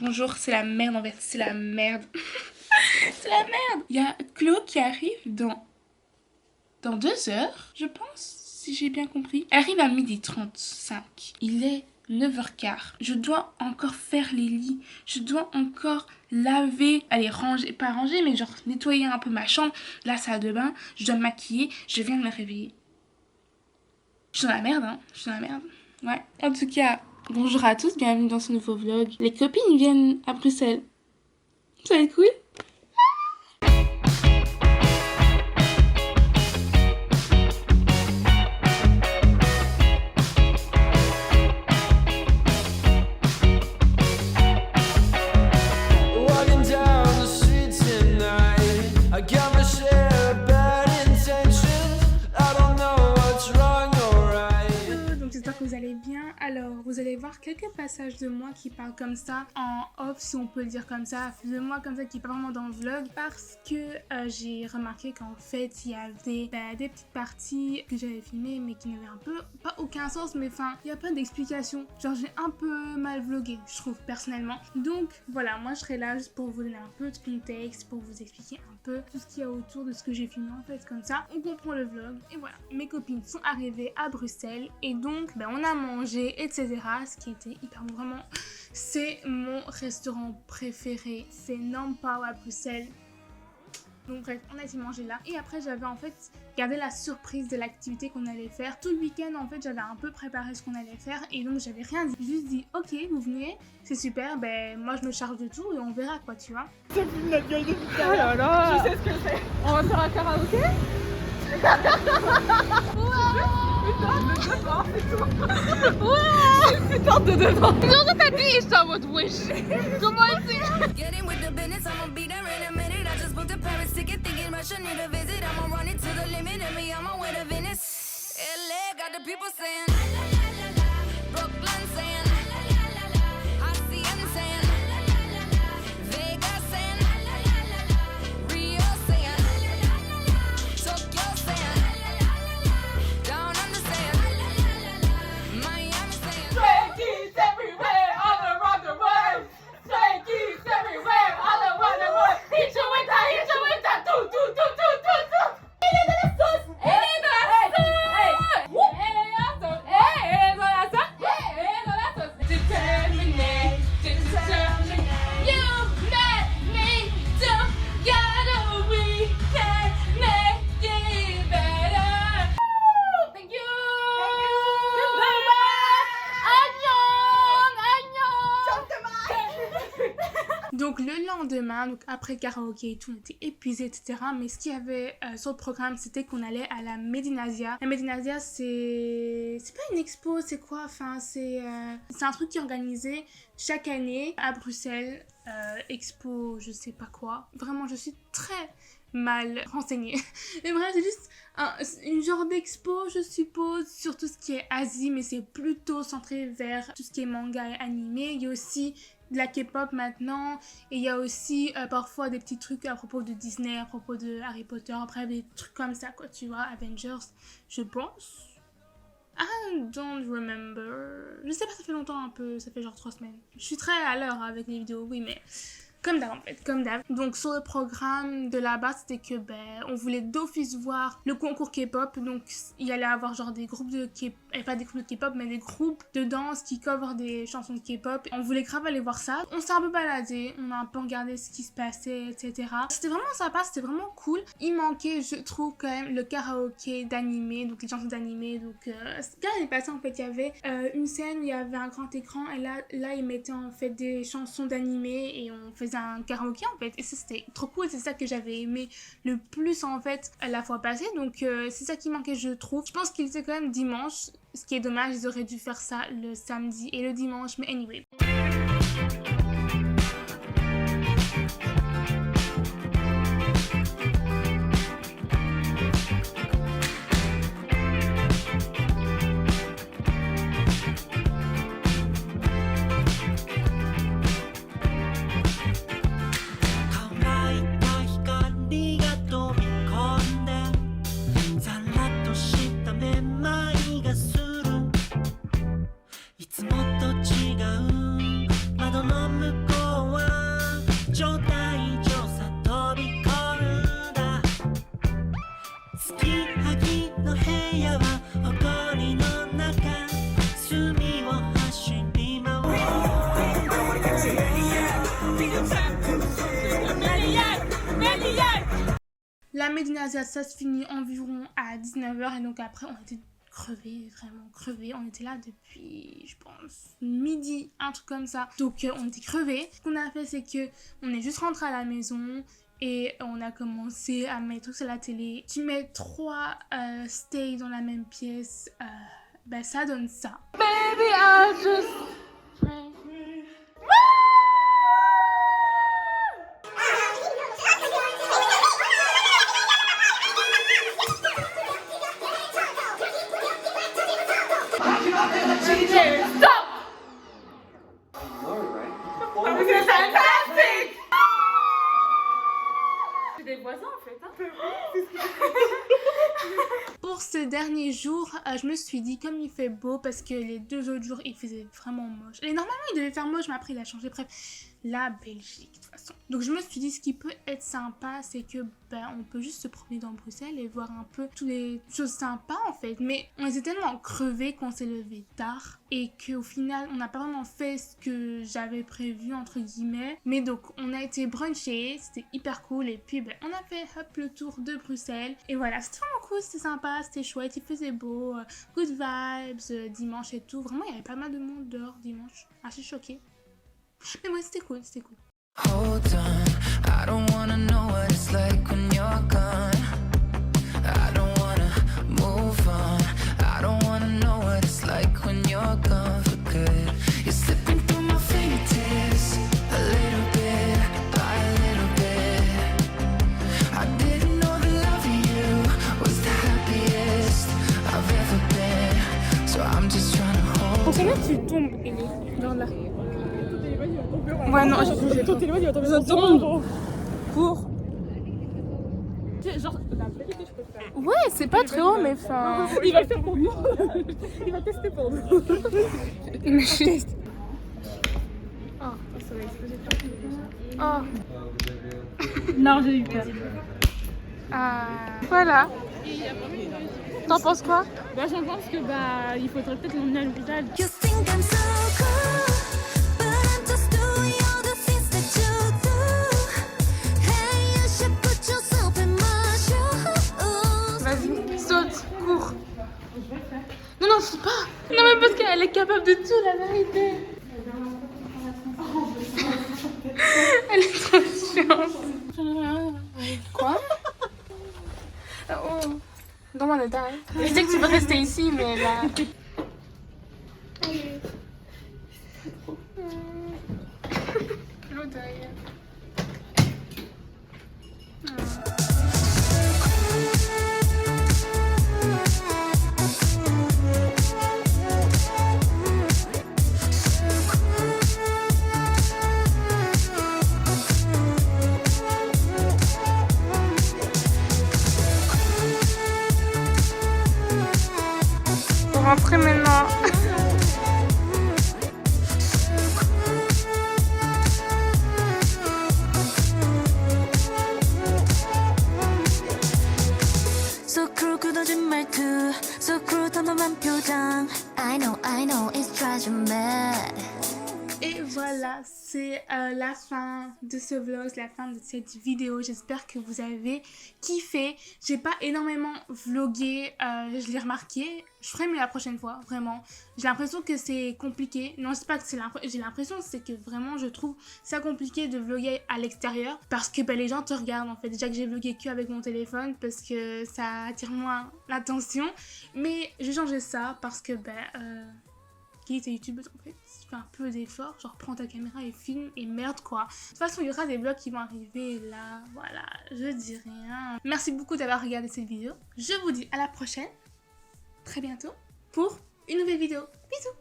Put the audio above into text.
Bonjour, c'est la merde en fait, c'est la merde. C'est la merde. Il y a Chloé qui arrive dans 2 heures, je pense, si j'ai bien compris. Elle arrive à 12h35. Il est 9h15. Je dois encore faire les lits. Je dois encore laver, aller ranger, pas ranger, mais genre nettoyer un peu ma chambre, la salle de bain. Je dois me maquiller. Je viens de me réveiller. Je suis dans la merde, hein. Je suis dans la merde. Ouais. En tout cas, bonjour à tous, bienvenue dans ce nouveau vlog. Les copines viennent à Bruxelles. Ça va être cool. Vous allez bien. Alors, vous allez voir quelques passages de moi qui parlent comme ça, en off si on peut le dire comme ça, de moi comme ça qui parle vraiment dans le vlog, parce que j'ai remarqué qu'en fait il y avait des petites parties que j'avais filmées mais qui n'avaient un peu, pas aucun sens, mais enfin, il n'y a pas d'explication. Genre j'ai un peu mal vlogué, je trouve personnellement. Donc voilà, moi je serai là juste pour vous donner un peu de contexte, pour vous expliquer un peu tout ce qu'il y a autour de ce que j'ai filmé en fait, comme ça on comprend le vlog. Et voilà, mes copines sont arrivées à Bruxelles et donc on a mangé, etc. Ce qui était hyper bon, vraiment. C'est mon restaurant préféré. C'est Nampo à Bruxelles. Donc bref, on a été manger là. Et après, j'avais en fait gardé la surprise de l'activité qu'on allait faire. Tout le week-end, en fait, j'avais un peu préparé ce qu'on allait faire. Et donc, j'avais rien dit. Juste dit, ok, vous venez, c'est super. Ben, moi, je me charge de tout et on verra quoi, tu vois. C'est plus notre gueule de tout à l'heure. Oh là là. Je sais ce que c'est. On va faire un karaoké. Putain de devant. Non, t'as dit, je t'en mode wesh. Comment elle sait? Donc le lendemain, donc après karaoké et tout, on était épuisés, etc. Mais ce qu'il y avait sur le programme, c'était qu'on allait à la Medinasia. La Medinasia, c'est pas une expo, c'est quoi? Enfin, c'est un truc qui est organisé chaque année à Bruxelles. Expo, je sais pas quoi. Vraiment, je suis très mal renseignée. Mais bref, c'est juste une genre d'expo, je suppose, sur tout ce qui est Asie, mais c'est plutôt centré vers tout ce qui est manga et animé. Il y a aussi de la K-pop maintenant, et il y a aussi parfois des petits trucs à propos de Disney, à propos de Harry Potter, après des trucs comme ça, quoi, tu vois, Avengers, je pense. I don't remember. Je sais pas, ça fait longtemps un peu, ça fait genre 3 semaines. Je suis très à l'heure avec les vidéos, oui, mais comme d'hab en fait, comme d'hab. Donc sur le programme de là-bas, c'était que on voulait d'office voir le concours K-pop. Donc il y allait avoir genre des groupes de K-pop, pas des groupes de K-pop, mais des groupes de danse qui couvrent des chansons de K-pop. On voulait grave aller voir ça. On s'est un peu baladé, on a un peu regardé ce qui se passait, etc. C'était vraiment sympa, c'était vraiment cool. Il manquait, je trouve, quand même le karaoké d'animé, donc les chansons d'animé. Donc quand il est passé, en fait, il y avait une scène, il y avait un grand écran, et là ils mettaient en fait des chansons d'animé et on faisait un karaoké en fait, et ça c'était trop cool. C'est ça que j'avais aimé le plus en fait la fois passée, donc c'est ça qui manquait, je trouve. Je pense qu'il était quand même dimanche, ce qui est dommage, ils auraient dû faire ça le samedi et le dimanche, mais anyway. I つもと違う窓の La Médinasia, ça se finit environ à 19h et donc après on était crevés, vraiment crevés. On était là depuis, je pense, midi, un truc comme ça. Donc on était crevés. Ce qu'on a fait, c'est que on est juste rentré à la maison et on a commencé à mettre tout sur la télé. Tu mets 3 steaks dans la même pièce, ben ça donne ça. Baby, I just pray. Stop! C'est fantastique! C'est des voisins en fait. Pour ce dernier jour, je me suis dit, comme il fait beau, parce que les 2 autres jours, il faisait vraiment moche. Et normalement, il devait faire moche, mais après, il a changé. Bref, la Belgique, de toute façon. Donc, je me suis dit, ce qui peut être sympa, c'est que, on peut juste se promener dans Bruxelles et voir un peu toutes les choses sympas, en fait. Mais on était tellement crevés qu'on s'est levé tard et qu'au final, on n'a pas vraiment fait ce que j'avais prévu, entre guillemets. Mais donc, on a été bruncher, c'était hyper cool. Et puis, on a fait, hop, le tour de Bruxelles. Et voilà, c'était vraiment cool, c'était sympa, c'était chouette, il faisait beau, good vibes, dimanche et tout. Vraiment, il y avait pas mal de monde dehors dimanche. Ah, je suis choquée. Mais ouais, c'était cool, c'était cool. Hold on, I don't wanna know what it's like when you're gone. I don't wanna move on. I don't wanna know what it's like when you're gone for good. You're slipping through my fingertips, a little bit by a little bit. I didn't know that loving you was the happiest I've ever been. So I'm just trying to hold. Pour combien tu tombes, Ellie? Genre là. Ouais, non, je tombe pour. Genre, la vérité, je peux le faire. Ouais, c'est pas très haut, mais enfin. Il va le faire pour nous. Il va tester pour nous. Je teste. Oh, ça va exploser. Oh. Non, j'ai eu peur. Ah, voilà. T'en penses quoi? Bah, j'en pense que il faudrait peut-être l'emmener à l'hôpital. You think I'm so cool, but I'm just doing all the things that you do. Hey, you should put yourself in my shoes. Vas-y, saute, cours. Non, non, saute pas. Non, mais parce qu'elle est capable de tout, la vérité. Elle est trop chiante. Quoi? Oh. Dans mon état. Je sais que tu peux rester ici, mais là. L'eau derrière. Pour rentrer maintenant. So cruel, 굳어진 말투. So cruel, 덤덤한 표정. I know, it drives you mad. Et voilà, c'est la fin de ce vlog, la fin de cette vidéo. J'espère que vous avez kiffé. J'ai pas énormément vlogué, je l'ai remarqué. Je ferai mieux la prochaine fois, vraiment. J'ai l'impression que c'est compliqué. Non, c'est pas que j'ai l'impression, c'est que vraiment je trouve ça compliqué de vloguer à l'extérieur. Parce que les gens te regardent en fait. Déjà que j'ai vlogué que avec mon téléphone parce que ça attire moins l'attention. Mais j'ai changé ça parce que qui était youtubeuse en fait, fais un peu d'effort, genre prends ta caméra et filme et merde quoi. De toute façon il y aura des vlogs qui vont arriver là, voilà, je dis rien. Merci beaucoup d'avoir regardé cette vidéo, je vous dis à la prochaine, très bientôt pour une nouvelle vidéo, bisous.